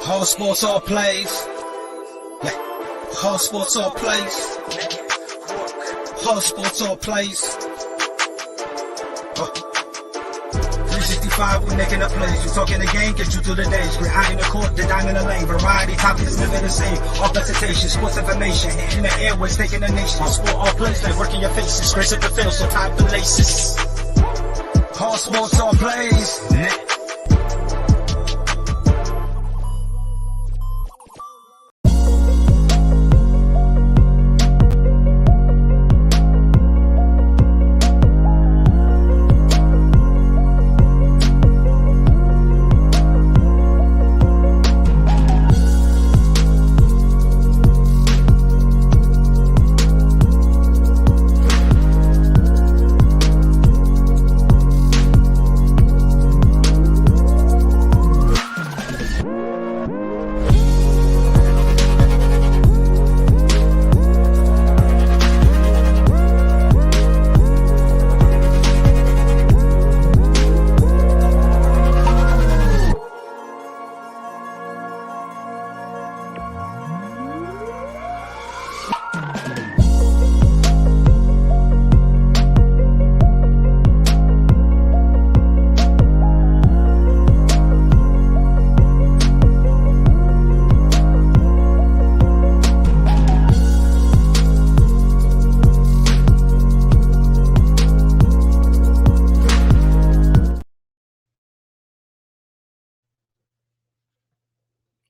All sports, all plays. All sports, all plays. All sports, all plays. 365, we making a plays. We talking the game, get you through the days. We're high in the court, the dime in the lane. Variety, topics, never the same. All presentation, sports information. Hitting the airways, taking the nation. All sport, all plays, like working your faces. Grace at the field, so tie the laces. All sports, all plays.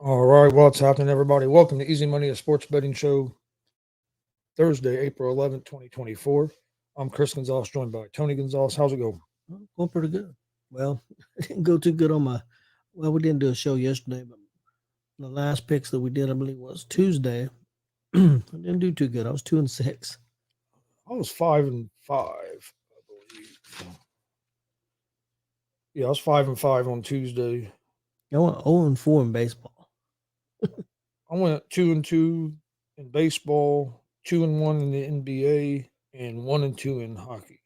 All right, what's happening, everybody? Welcome to Easy Money, a sports betting show, Thursday, April 11th, 2024. I'm Chris Gonzalez, joined by Tony Gonzalez. How's it going? Going pretty good. Well, it didn't go too good on we didn't do a show yesterday, but the last picks that we did, I believe, was Tuesday. I didn't do too good. I was 2-6. I was 5-5, I believe. Yeah, I was 5-5 on Tuesday. I went 0-4 in baseball. I went 2-2 in baseball, 2-1 in the NBA, and 1-2 in hockey.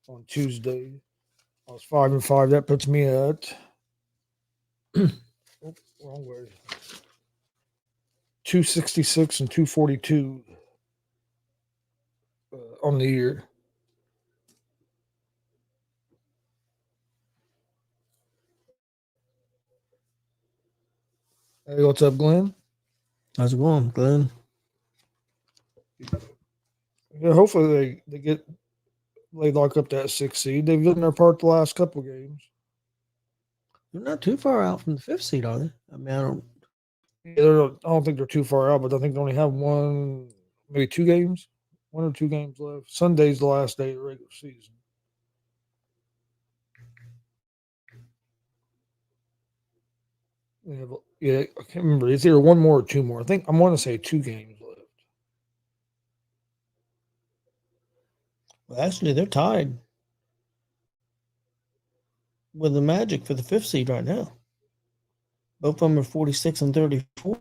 On Tuesday, I was 5-5. That puts me at wrong way. 266 and 242 on the year. Hey, what's up, Glenn? How's it going, Glenn? Yeah, hopefully they lock up that 6th seed. They've done their part the last couple games. They're not too far out from the 5th seed, are they? I mean, I don't think they're too far out, but I think they only have one or two games left. Sunday's the last day of the regular season. Yeah, I can't remember. It's either one more or two more. I want to say 2 games left. well, actually, they're tied with the Magic for the 5th seed right now. Both of them are 46 and 34.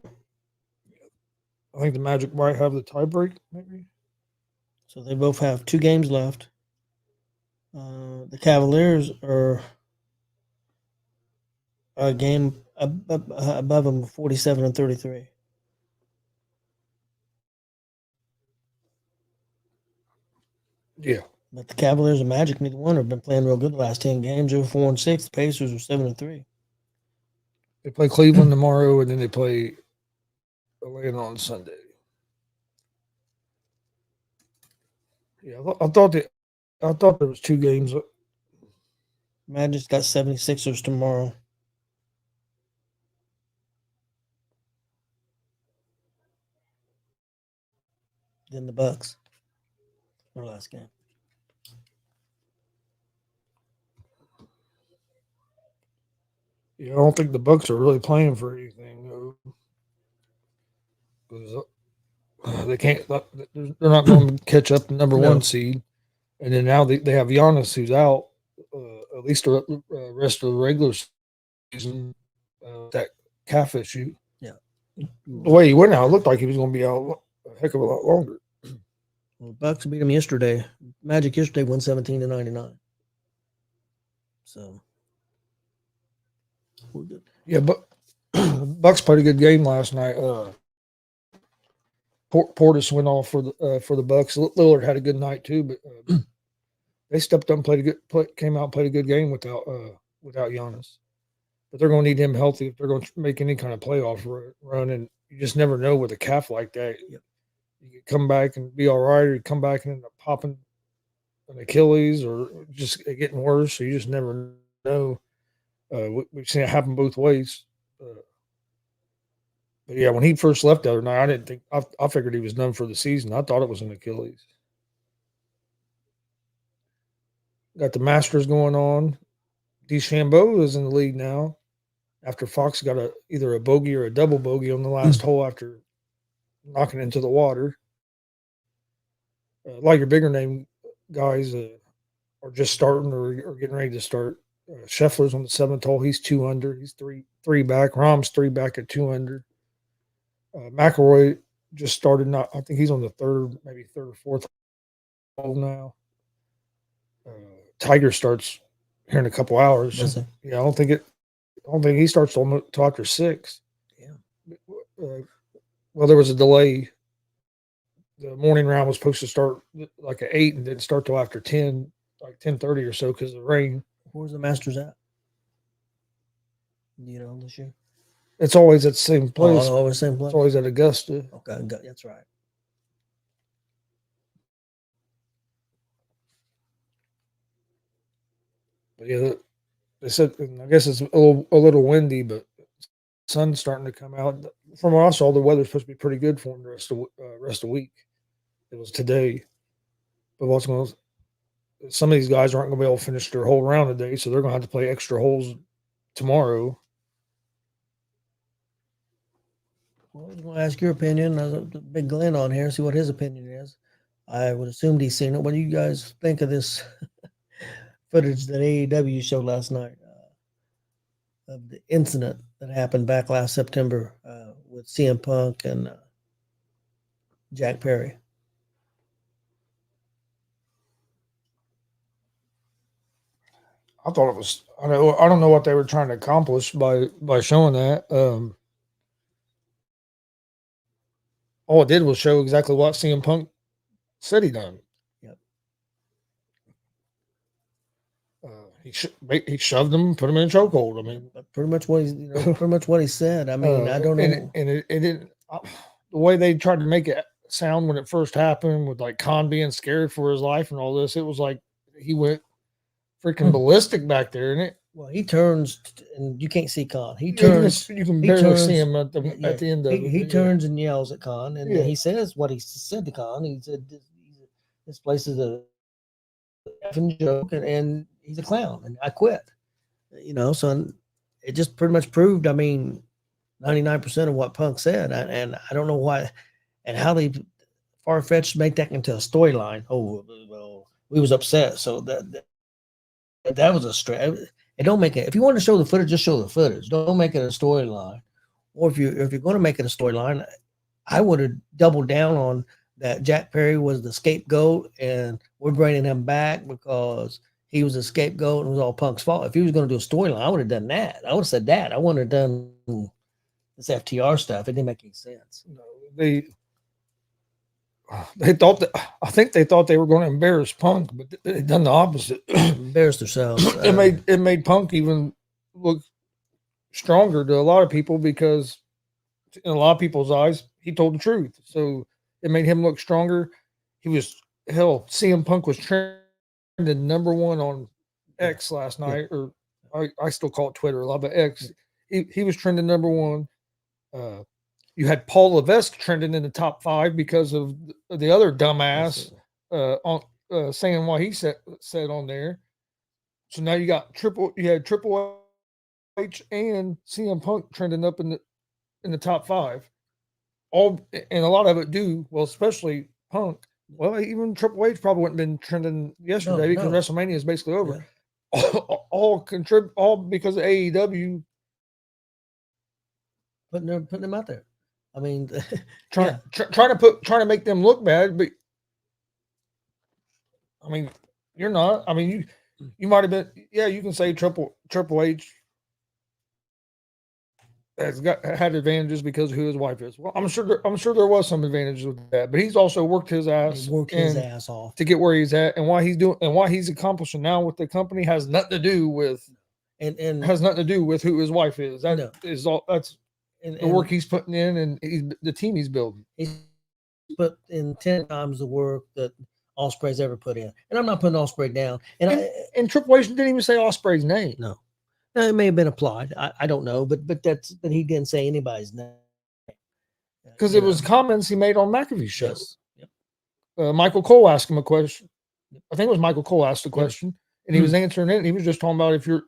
I think the Magic might have the tiebreak, maybe. So they both have 2 games left. The Cavaliers are a game above them, 47 and 33. Yeah. But the Cavaliers and Magic, neither one have been playing real good the last 10 games. They're 4-6. The Pacers are 7-3. They play Cleveland tomorrow, and then they play Atlanta on Sunday. Yeah, I thought there was 2 games. Magic's got 76ers tomorrow. Then the Bucks. Their last game. Yeah, I don't think the Bucks are really playing for anything. They can't. They're not going to catch up the number 1 seed, and then now they have Giannis, who's out at least the rest of the regular season. That calf issue. Yeah. The way he went out, it looked like he was going to be out a heck of a lot longer. Well, Bucks beat them yesterday. Magic yesterday won 117-99. So we're good. Yeah, but Bucks played a good game last night. Portis went off for the Bucks. Lillard had a good night too, but they stepped up and came out and played a good game without Giannis. But they're going to need him healthy if they're going to make any kind of playoff run. And you just never know with a calf like that. Yep. You could come back and be all right, or you come back and end up popping an Achilles or just getting worse. So you just never know. We've seen it happen both ways. But yeah, when he first left the other night, I didn't think I figured he was done for the season. I thought it was an Achilles. Got the Masters going on. DeChambeau is in the lead now after Fox got either a bogey or a double bogey on the last hole after knocking into the water. A lot of your bigger name guys are just starting or getting ready to start. Scheffler's on the 7th hole. He's 2 under. He's three back. Rahm's 3 back at 2 under. McIlroy just started. I think he's on the third or fourth hole now. Tiger starts here in a couple hours. Yeah, I don't think he starts till after 6. Yeah. Well, there was a delay. The morning round was supposed to start like at 8 and didn't start till after 10, like 10:30 or so because of the rain. Where's the Masters at? You know, this year? It's always at the same place. Oh, always the same place. It's always at Augusta. Okay, that's right. But yeah, they said, I guess it's a little windy, but sun's starting to come out. From what I saw, the weather's supposed to be pretty good for them the rest of the week. It was today, but some of these guys aren't going to be able to finish their whole round today, so they're going to have to play extra holes tomorrow. Well, I was going to ask your opinion. I was Big Glenn on here, see what his opinion is. I would assume he's seen it. What do you guys think of this footage that AEW showed last night of the incident that happened back last September with CM Punk and Jack Perry? I thought it was. I don't know what they were trying to accomplish by showing that. All it did was show exactly what CM Punk said he done. Yep. He shoved him, put him in a chokehold. I mean, pretty much what he said. I mean, I don't know. And it didn't. The way they tried to make it sound when it first happened, with like Khan being scared for his life and all this, it was like he went freaking ballistic back there, and it. Well, he turns, and you can't see Khan. He turns. You can barely see him at the end of it. He turns and yells at Khan, and he says what he said to Khan. He said, "This place is a effing joke, and he's a clown, and I quit." You know, so it just pretty much proved. I mean, 99% of what Punk said, and I don't know why, and how they far-fetched make that into a storyline. Oh, well, we was upset, so that was a stretch. It don't make it. If you want to show the footage, just show the footage. Don't make it a storyline. Or if you're going to make it a storyline, I would have doubled down on that. Jack Perry was the scapegoat, and we're bringing him back because he was a scapegoat and it was all Punk's fault. If he was going to do a storyline, I would have done that. I would have said that. I wouldn't have done this FTR stuff. It didn't make any sense. No, they thought that. I think they thought they were going to embarrass Punk, but they done the opposite. Embarrassed themselves. It made Punk even look stronger to a lot of people, because in a lot of people's eyes, he told the truth. So it made him look stronger. He was CM Punk was trending number 1 on X last night, or I still call it Twitter a lot, but X. He was trending number 1. You had Paul Levesque trending in the top 5 because of the other dumbass saying what he said on there. So now you had Triple H and CM Punk trending up in the top 5. And a lot of it especially Punk. Well, even Triple H probably wouldn't have been trending yesterday because WrestleMania is basically over. Yeah. All because of AEW putting them out there. I mean, trying to make them look bad, but I mean, you're not. I mean, you might have been. Yeah, you can say Triple H had advantages because of who his wife is. Well, I'm sure there was some advantages with that, but he's also worked his ass He worked his ass off to get where he's at, and why he's accomplishing now with the company has nothing to do with who his wife is. That is all. That's the work he's putting in and the team he's building. He's put in 10 times the work that Ospreay's ever put in, and I'm not putting Ospreay down. And Triple H didn't even say Ospreay's name. No. It may have been applied. I don't know, but he didn't say anybody's name because it was comments he made on McAfee's show. Yes. Yep. Michael Cole asked him a question. I think it was Michael Cole asked the question, and he was answering it. And he was just talking about if you're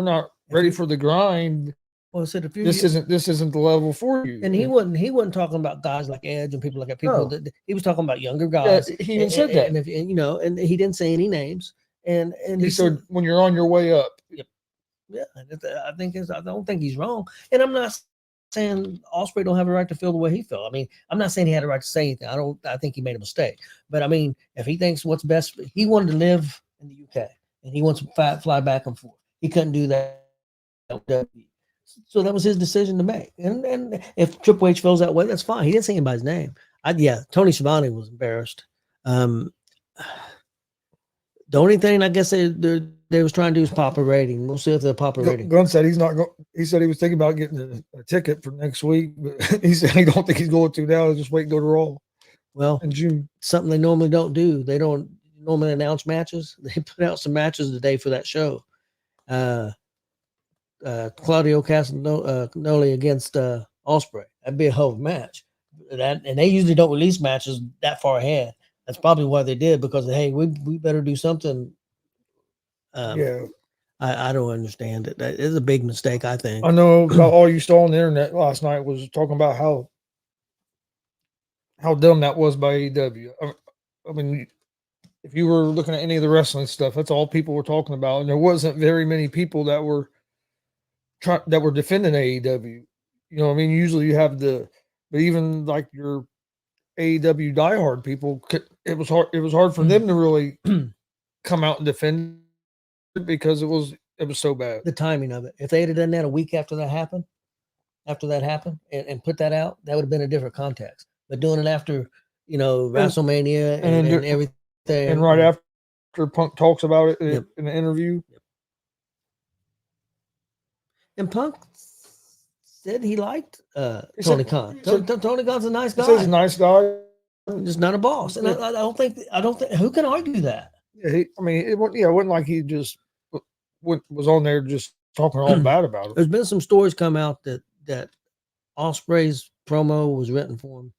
not ready for the grind. Well, I said this isn't the level for you. And he wasn't talking about guys like Edge and people like that. That he was talking about younger guys. Yeah, he even said that, and he didn't say any names. And he said when you're on your way up. Yep. Yeah, I don't think he's wrong. And I'm not saying Ospreay don't have a right to feel the way he felt. I mean, I'm not saying he had a right to say anything. I think he made a mistake. But I mean, if he thinks what's best, he wanted to live in the UK and he wants to fly back and forth. He couldn't do that. So that was his decision to make. And if Triple H feels that way, that's fine. He didn't say anybody's name. Tony Schiavone was embarrassed. The only thing I guess they was trying to do is pop a rating. We'll see if they'll pop a rating. Gunn said he's not going. He said he was thinking about getting a ticket for next week, but he said he don't think he's going to now. Just wait and go to Raw. Well, in June, something they normally don't do. They don't normally announce matches. They put out some matches the day for that show. Claudio Castagnoli against Ospreay. That'd be a hell of a match. And they usually don't release matches that far ahead. That's probably why they did, because hey, we better do something. I don't understand it. That is a big mistake, I think. I know all you saw on the internet last night was talking about how dumb that was by AEW. I mean, if you were looking at any of the wrestling stuff, that's all people were talking about, and there wasn't very many people that were defending AEW. You know, I mean, usually you have but even like your AEW diehard people, it was hard for them to really come out and defend it because it was so bad. The timing of it. If they had done that a week after that happened, and put that out, that would have been a different context. But doing it after, WrestleMania and everything, and right after Punk talks about it in the interview. Yep. And Punk said he liked Tony Khan. Tony Khan's a nice guy. He says he's a nice guy. Just not a boss. And I don't think who can argue that? Yeah, it wasn't like he just was on there just talking all bad about it. There's been some stories come out that Ospreay's promo was written for him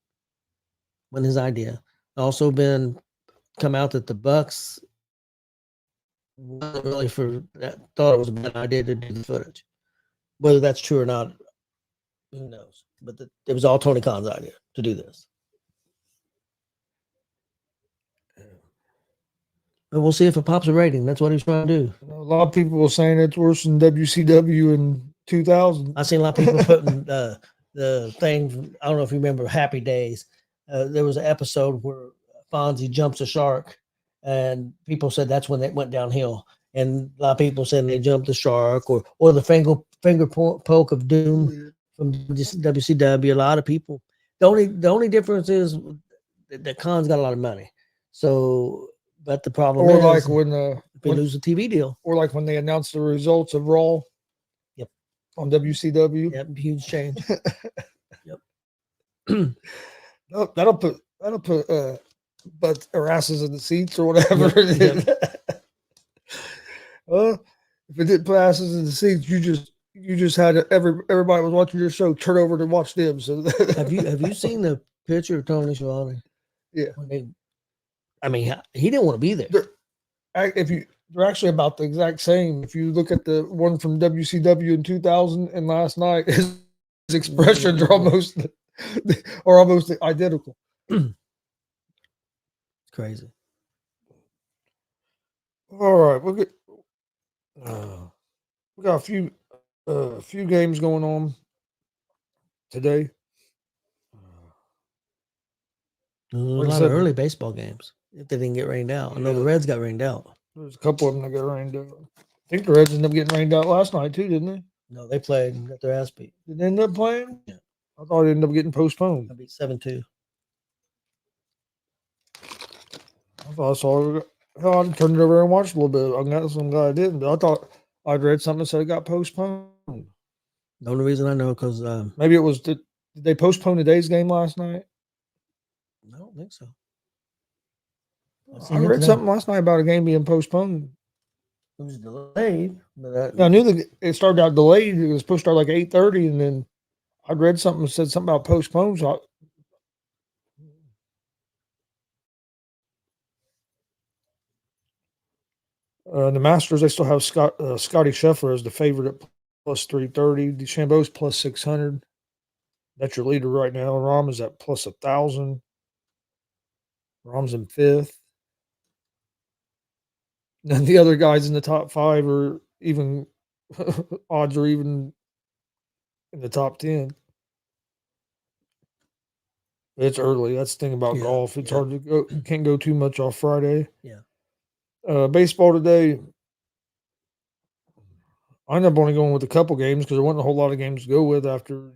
when his idea. Also been come out that the Bucks wasn't really thought it was a bad idea to do the footage. Whether that's true or not, who knows? But it was all Tony Khan's idea to do this. But we'll see if it pops a rating. That's what he's trying to do. A lot of people were saying it's worse than WCW in 2000. I've seen a lot of people putting the thing. I don't know if you remember Happy Days. There was an episode where Fonzie jumps a shark, and people said that's when it went downhill. And a lot of people said they jumped the shark, or the finger poke of doom from WCW. A lot of people. The only difference is that Khan's got a lot of money. So. But the problem is, like when we lose a TV deal, or like when they announced the results of Raw, on WCW, huge change. That'll put butts or asses in the seats or whatever it is. Well, if it didn't put asses in the seats, you just had everybody was watching your show turn over to watch them. So have you seen the picture of Tony Schiavone? Yeah. He didn't want to be there. They're actually about the exact same. If you look at the one from WCW in 2000 and last night, his expressions are almost identical. It's crazy. All right, we got a few games going on today. A lot of early baseball games. If they didn't get rained out. I know the Reds got rained out. There's a couple of them that got rained out. I think the Reds ended up getting rained out last night too, didn't they? No, they played and got their ass beat. Did they end up playing? Yeah. I thought it ended up getting postponed. I beat 7-2. I thought I saw it. Hell, I turned it over and watched a little bit. I'm glad I didn't. But I thought I'd read something that said it got postponed. The only reason I know because Maybe it was did they postpone today's game last night? I don't think so. I read something last night about a game being postponed. It was delayed, but I knew that it started out delayed. It was supposed to start like 8:30, and then I read something that said something about postponed. So the Masters, they still have Scotty Scheffler as the favorite at plus 330. DeChambeau's plus 600. That's your leader right now. Rahm is at plus 1,000. Rahm's in fifth. And the other guys in the top five are even odds are even in the top 10. It's early. That's the thing about golf. It's hard to go. Can't go too much off Friday. Yeah. Baseball today. I ended up only going with a couple games because there wasn't a whole lot of games to go with after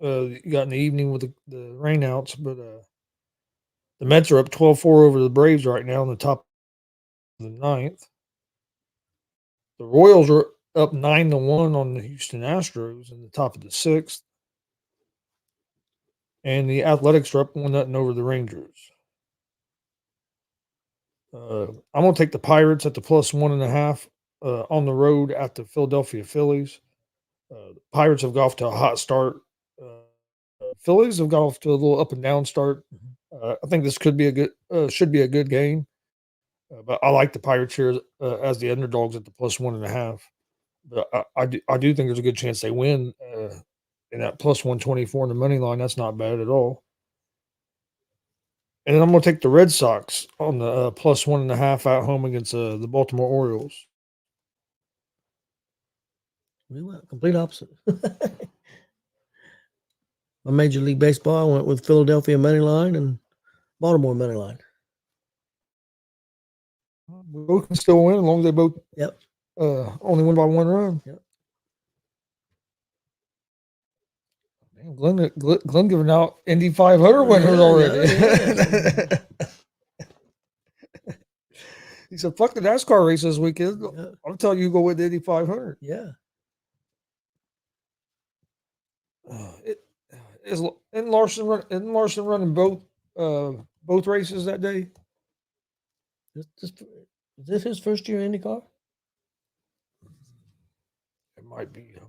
you got in the evening with the rainouts. But the Mets are up 12-4 over the Braves right now in the top of the ninth. The Royals are up 9-1 on the Houston Astros in the top of the sixth. And the Athletics are up 1-0 over the Rangers. I'm going to take the Pirates at the plus 1.5 on the road at the Philadelphia Phillies. The Pirates have got off to a hot start. Phillies have got off to a little up and down start. I think this could be should be a good game. But I like the Pirates here as the underdogs at the plus 1.5. But I do think there's a good chance they win. And that plus 124 in the money line, that's not bad at all. And then I'm going to take the Red Sox on the plus 1.5 at home against the Baltimore Orioles. We went complete opposite. My Major League Baseball, I went with Philadelphia money line and Baltimore money line. We both can still win as long as they both only win by one run. Yep. Damn, Glenn giving out Indy 500 winners already. Yeah. He said, fuck the NASCAR race this weekend. Yeah. I'll tell you, go with the Indy 500. Yeah. Isn't Larson running both races that day? Is this his first year in IndyCar? It might be. I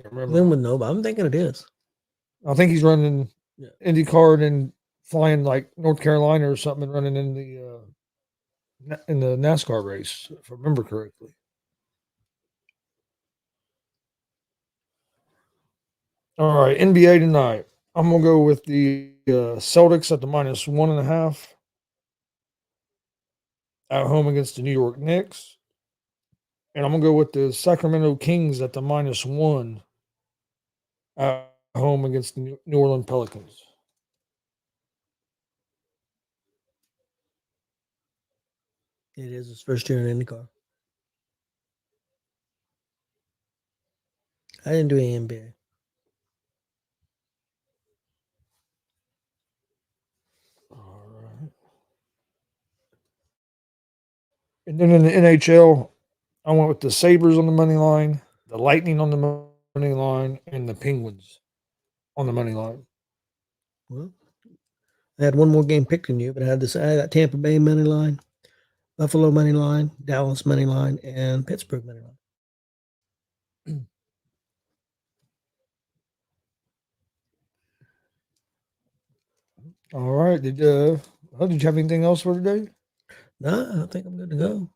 can't remember. Glenn would know, but I'm thinking it is. I think he's running IndyCar and then flying like North Carolina or something and running in the NASCAR race, if I remember correctly. All right, NBA tonight. I'm going to go with the Celtics at the minus 1.5 at home against the New York Knicks. And I'm going to go with the Sacramento Kings at the minus 1 at home against the New Orleans Pelicans. It is his first year in IndyCar. I didn't do any NBA. All right. And then in the NHL, I went with the Sabres on the money line, the Lightning on the money line, and the Penguins on the money line. Well, I had one more game picked than you, but I had that Tampa Bay money line, Buffalo money line, Dallas money line, and Pittsburgh money line. All right. Did you have anything else for today? No, I think I'm good to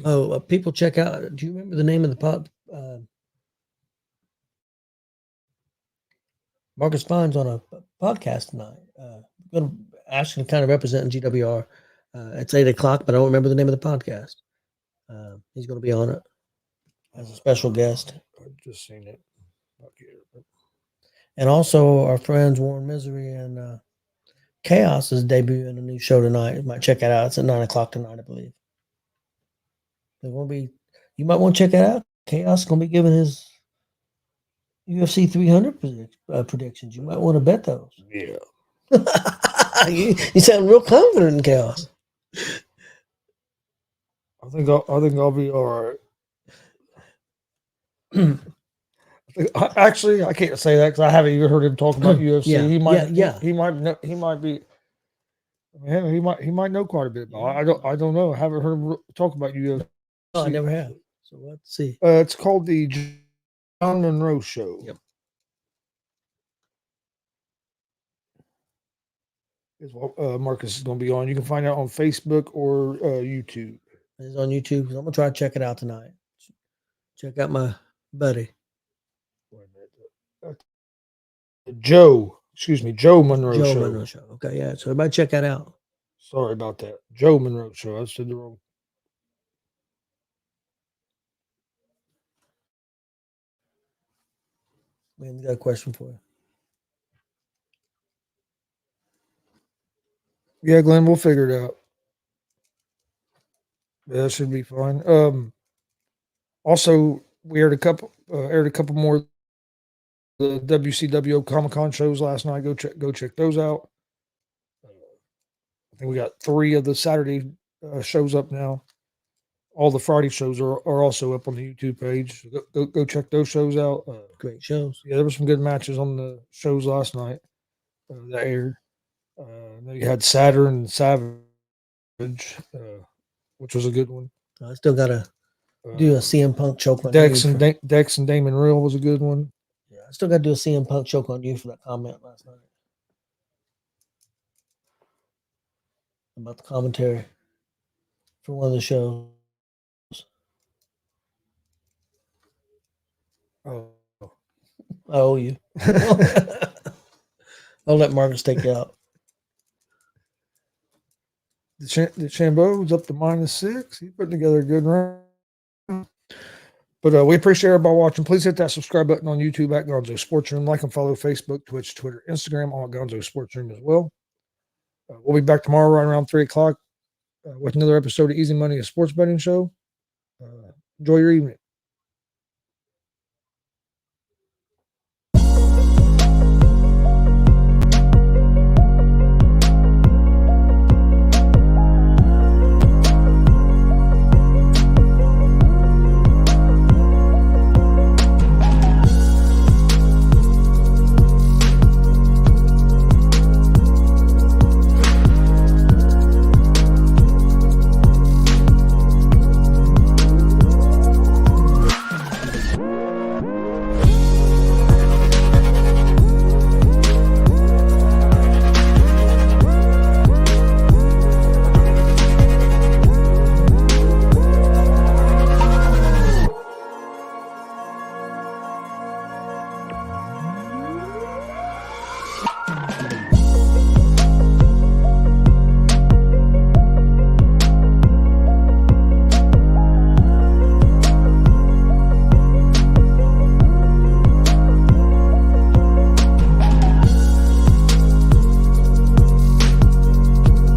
go. People check out. Do you remember the name of the Marcus Fine's on a podcast tonight. Going to actually kind of representing GWR. It's 8:00, but I don't remember the name of the podcast. He's going to be on it as a special guest. I've just seen it. And also our friends Warren Misery and Chaos is debuting a new show tonight. You might check it out. It's at 9:00 tonight, I believe. They're going to be You might want to check that out. Chaos is going to be giving his UFC 300 predictions. You might want to bet those. Yeah. you sound real confident in Chaos. I think I'll be all right. Actually, I can't say that because I haven't even heard him talk about UFC. Yeah, He might, yeah. he might know, he might be, he might know quite a bit. But I don't know. I haven't heard him talk about UFC. No, I never have. So let's see. It's called the John Monroe Show. Yep. Is what Marcus is going to be on. You can find out on Facebook or YouTube. It's on YouTube. I'm gonna try to check it out tonight. Check out my buddy. Joe Monroe Joe Show. Monroe Show. Okay, yeah. So everybody check that out. Sorry about that. Joe Monroe Show. I said the wrong. Man, got a question for you. Yeah, Glenn, we'll figure it out. Yeah, that should be fine. Also, we aired a couple more the WCW Comic Con shows last night. Go check those out. I think we got 3 of the Saturday shows up now. All the Friday shows are also up on the YouTube page. Go check those shows out. Great shows. Yeah, there were some good matches on the shows last night that aired. You had Saturn and Savage, which was a good one. I still gotta do a CM Punk choke on Dex you. and Damon Real was a good one. Yeah, I still gotta do a CM Punk choke on you for that comment last night about the commentary for one of the shows. Oh, I owe you. I'll let Marcus take you out. the Shambo was up to -6. He put together a good round. But we appreciate everybody watching. Please hit that subscribe button on YouTube at Gonzo Sports Room. Like and follow Facebook, Twitch, Twitter, Instagram, all at Gonzo Sports Room as well. We'll be back tomorrow right around 3 o'clock with another episode of Easy Money, a sports betting show. Enjoy your evening.